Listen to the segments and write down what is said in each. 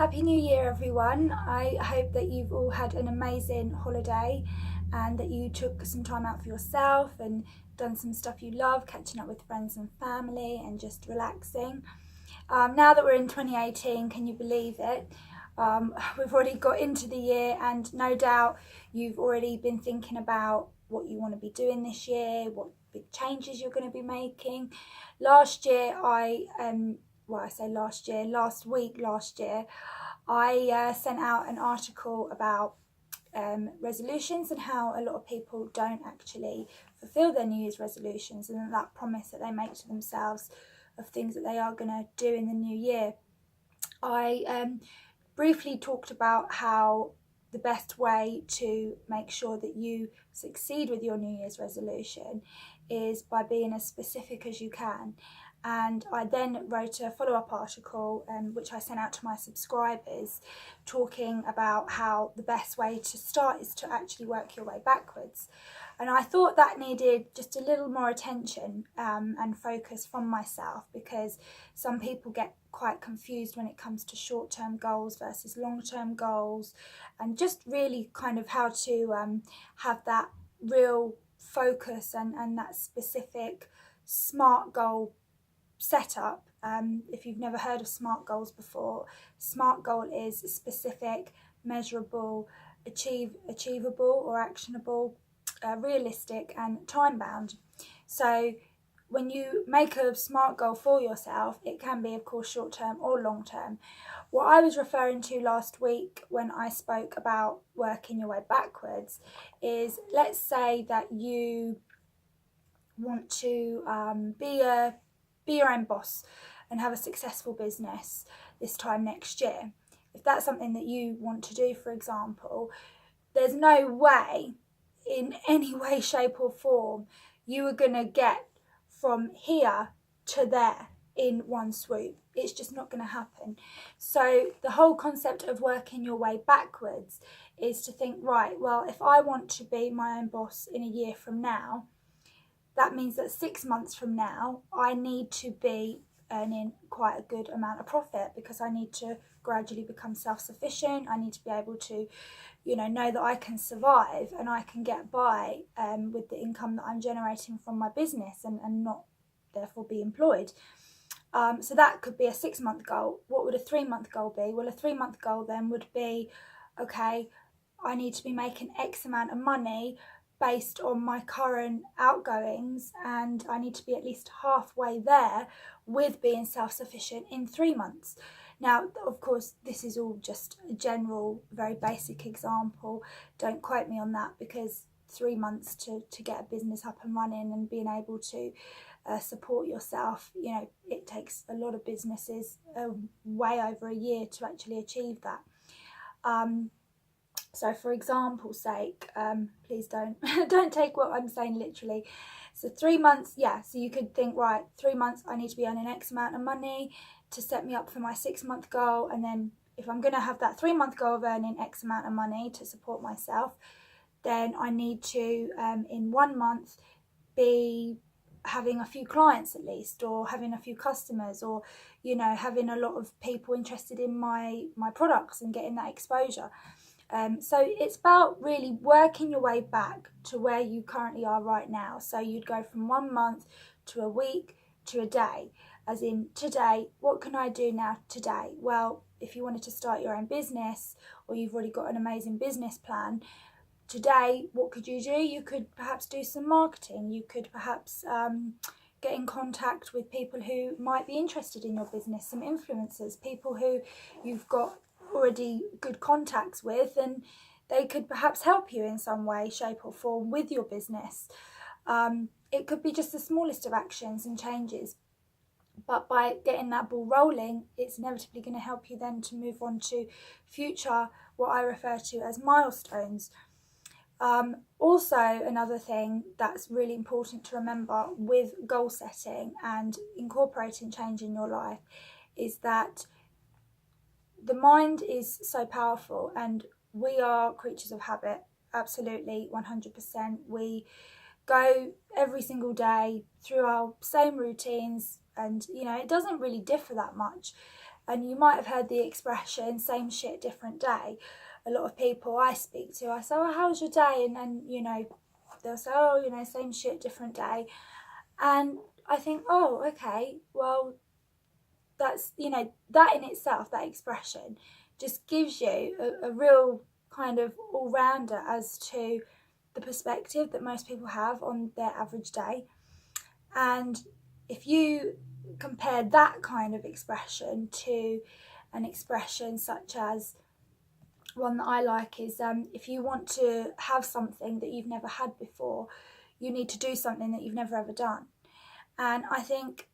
Happy New Year, everyone. I hope that you've all had an amazing holiday and that you took some time out for yourself and done some stuff you love, catching up with friends and family and just relaxing. Now that we're in 2018, can you believe it? We've already got into the year, and no doubt you've already been thinking about what you want to be doing this year, what big changes you're going to be making. Last week last year, I sent out an article about resolutions and how a lot of people don't actually fulfill their New Year's resolutions and that promise that they make to themselves of things that they are going to do in the new year. I briefly talked about how the best way to make sure that you succeed with your New Year's resolution is by being as specific as you can. And I then wrote a follow-up article which I sent out to my subscribers, talking about how the best way to start is to actually work your way backwards. And I thought that needed just a little more attention and focus from myself, because some people get quite confused when it comes to short-term goals versus long-term goals, and just really kind of how to have that real focus and that specific SMART goal setup. If you've never heard of SMART goals before, SMART goal is specific, measurable, achievable or actionable, realistic and time bound. So when you make a SMART goal for yourself, it can be of course short term or long term. What I was referring to last week when I spoke about working your way backwards is, let's say that you want to be your own boss and have a successful business this time next year. If that's something that you want to do, for example, there's no way, in any way, shape or form, you are going to get from here to there in one swoop. It's just not going to happen. So the whole concept of working your way backwards is to think, right, well, if I want to be my own boss in a year from now, that means that 6 months from now, I need to be earning quite a good amount of profit, because I need to gradually become self-sufficient. I need to be able to, know that I can survive and I can get by with the income that I'm generating from my business and not therefore be employed. So that could be a 6-month goal. What would a 3-month goal be? Well, a 3-month goal then would be, okay, I need to be making X amount of money based on my current outgoings, and I need to be at least halfway there with being self-sufficient in 3 months. Now, of course, this is all just a general, very basic example. Don't quote me on that, because 3 months to get a business up and running and being able to support yourself, it takes a lot of businesses way over a year to actually achieve that. So for example's sake, please don't take what I'm saying literally. So 3 months, so you could think, right, 3 months I need to be earning X amount of money to set me up for my 6-month goal. And then if I'm going to have that 3-month goal of earning X amount of money to support myself, then I need to, in 1 month, be having a few clients at least, or having a few customers, or, having a lot of people interested in my products and getting that exposure. So it's about really working your way back to where you currently are right now. So you'd go from 1 month to a week to a day, as in today, what can I do now today? Well, if you wanted to start your own business, or you've already got an amazing business plan, today, what could you do? You could perhaps do some marketing. You could perhaps get in contact with people who might be interested in your business, some influencers, people who you've got already good contacts with, and they could perhaps help you in some way, shape or form with your business. It could be just the smallest of actions and changes, but by getting that ball rolling, it's inevitably going to help you then to move on to future, what I refer to as milestones. Also, another thing that's really important to remember with goal setting and incorporating change in your life is that the mind is so powerful, and we are creatures of habit, absolutely 100%. We go every single day through our same routines, and it doesn't really differ that much. And you might have heard the expression, same shit, different day. A lot of people I speak to, I say, oh, how's your day? And then, you know, they'll say, oh, you know, same shit, different day. And I think, oh, okay, well, that's, you know, that in itself, that expression just gives you a real kind of all-rounder as to the perspective that most people have on their average day. And if you compare that kind of expression to an expression such as, one that I like is, if you want to have something that you've never had before, you need to do something that you've never ever done. And I think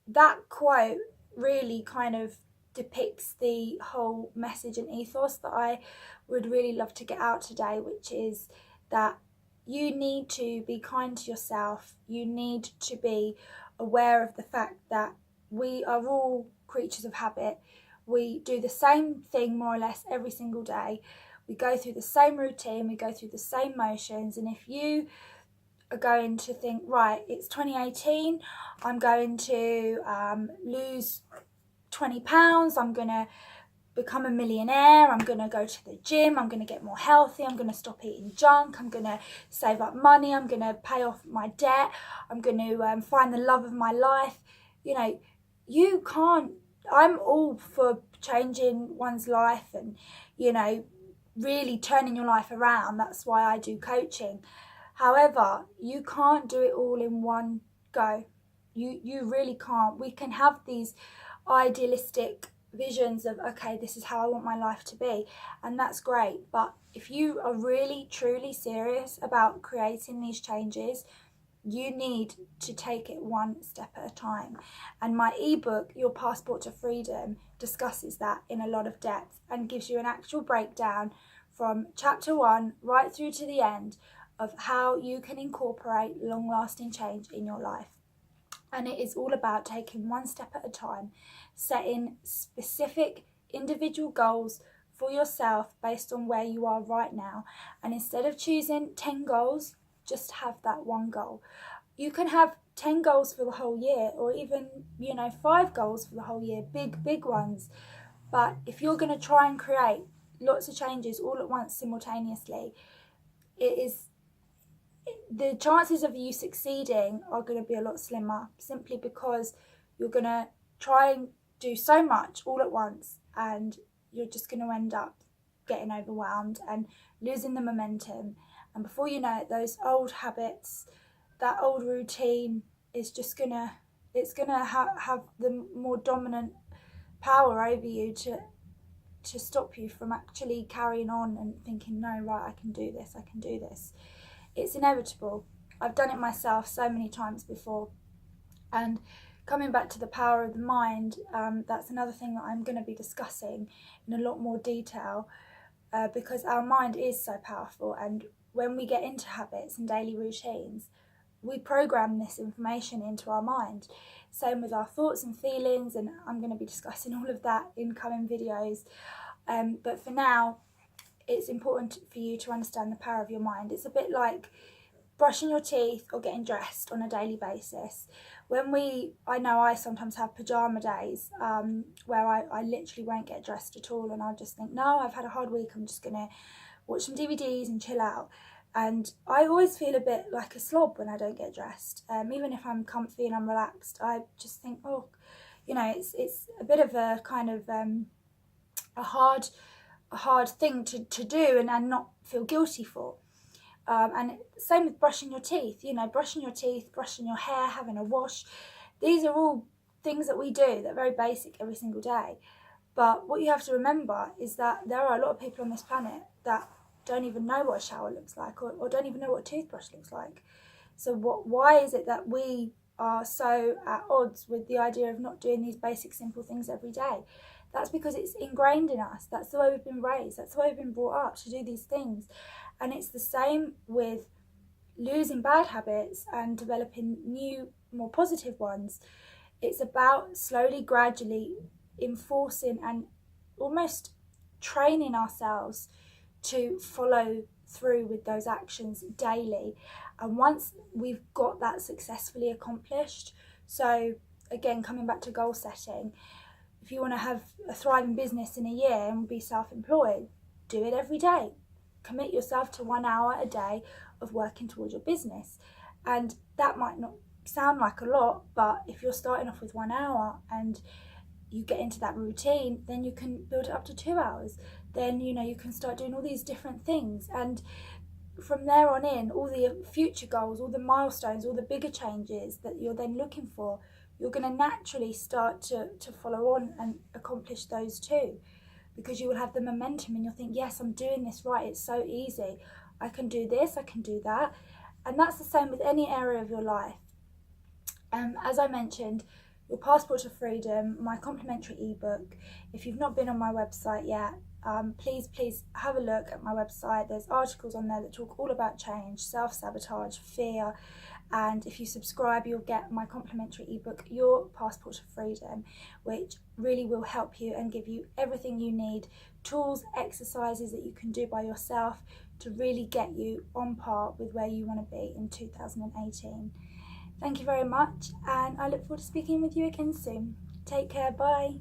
that quote really kind of depicts the whole message and ethos that I would really love to get out today, which is that you need to be kind to yourself. You need to be aware of the fact that we are all creatures of habit. We do the same thing more or less every single day. We go through the same routine, we go through the same motions, and if you are going to think, right, it's 2018, I'm going to lose 20 pounds, I'm going to become a millionaire, I'm going to go to the gym, I'm going to get more healthy, I'm going to stop eating junk, I'm going to save up money, I'm going to pay off my debt, I'm going to find the love of my life. You know, you can't, I'm all for changing one's life and, you know, really turning your life around. That's why I do coaching. However, you can't do it all in one go. You really can't. We can have these idealistic visions of, okay, this is how I want my life to be, and that's great. But if you are really, truly serious about creating these changes, you need to take it one step at a time. And my ebook, Your Passport to Freedom, discusses that in a lot of depth and gives you an actual breakdown from chapter 1 right through to the end of how you can incorporate long-lasting change in your life. And it is all about taking one step at a time, setting specific individual goals for yourself based on where you are right now. And instead of choosing 10 goals, just have that one goal. You can have 10 goals for the whole year, or even, you know, 5 goals for the whole year, big ones. But if you're going to try and create lots of changes all at once simultaneously, the chances of you succeeding are going to be a lot slimmer, simply because you're going to try and do so much all at once, and you're just going to end up getting overwhelmed and losing the momentum. And before you know it, those old habits, that old routine is just going to, it's going to have the more dominant power over you to stop you from actually carrying on and thinking, no, right, I can do this, I can do this. It's inevitable. I've done it myself so many times before. And coming back to the power of the mind, that's another thing that I'm going to be discussing in a lot more detail, because our mind is so powerful. And when we get into habits and daily routines, we program this information into our mind. Same with our thoughts and feelings, and I'm going to be discussing all of that in coming videos. But for now, it's important for you to understand the power of your mind. It's a bit like brushing your teeth or getting dressed on a daily basis. I know I sometimes have pajama days where I literally won't get dressed at all, and I'll just think, no, I've had a hard week, I'm just going to watch some DVDs and chill out. And I always feel a bit like a slob when I don't get dressed. Even if I'm comfy and I'm relaxed, I just think, oh, you know, it's a bit of a kind of a hard thing to do and not feel guilty for. And same with brushing your teeth, you know, brushing your teeth, brushing your hair, having a wash. These are all things that we do that are very basic every single day. But what you have to remember is that there are a lot of people on this planet that don't even know what a shower looks like, or don't even know what a toothbrush looks like. So why is it that we are so at odds with the idea of not doing these basic simple things every day? That's because it's ingrained in us. That's the way we've been raised. That's the way we've been brought up to do these things. And it's the same with losing bad habits and developing new, more positive ones. It's about slowly, gradually enforcing and almost training ourselves to follow through with those actions daily. And once we've got that successfully accomplished, so again, coming back to goal setting, if if you want to have a thriving business in a year and be self-employed, do it every day. Commit yourself to 1 hour a day of working towards your business. And that might not sound like a lot, but if you're starting off with 1 hour and you get into that routine, then you can build it up to 2 hours. Then, you know, you can start doing all these different things. And from there on in, all the future goals, all the milestones, all the bigger changes that you're then looking for, you're going to naturally start to follow on and accomplish those too, because you will have the momentum and you'll think, yes, I'm doing this right, it's so easy, I can do this, I can do that. And that's the same with any area of your life. As I mentioned, your Passport to Freedom, my complimentary ebook. If you've not been on my website yet, please have a look at my website. There's articles on there that talk all about change, self-sabotage, fear, and if you subscribe, you'll get my complimentary ebook, Your Passport to Freedom, which really will help you and give you everything you need, tools, exercises that you can do by yourself to really get you on par with where you want to be in 2018. Thank you very much, and I look forward to speaking with you again soon. Take care, bye.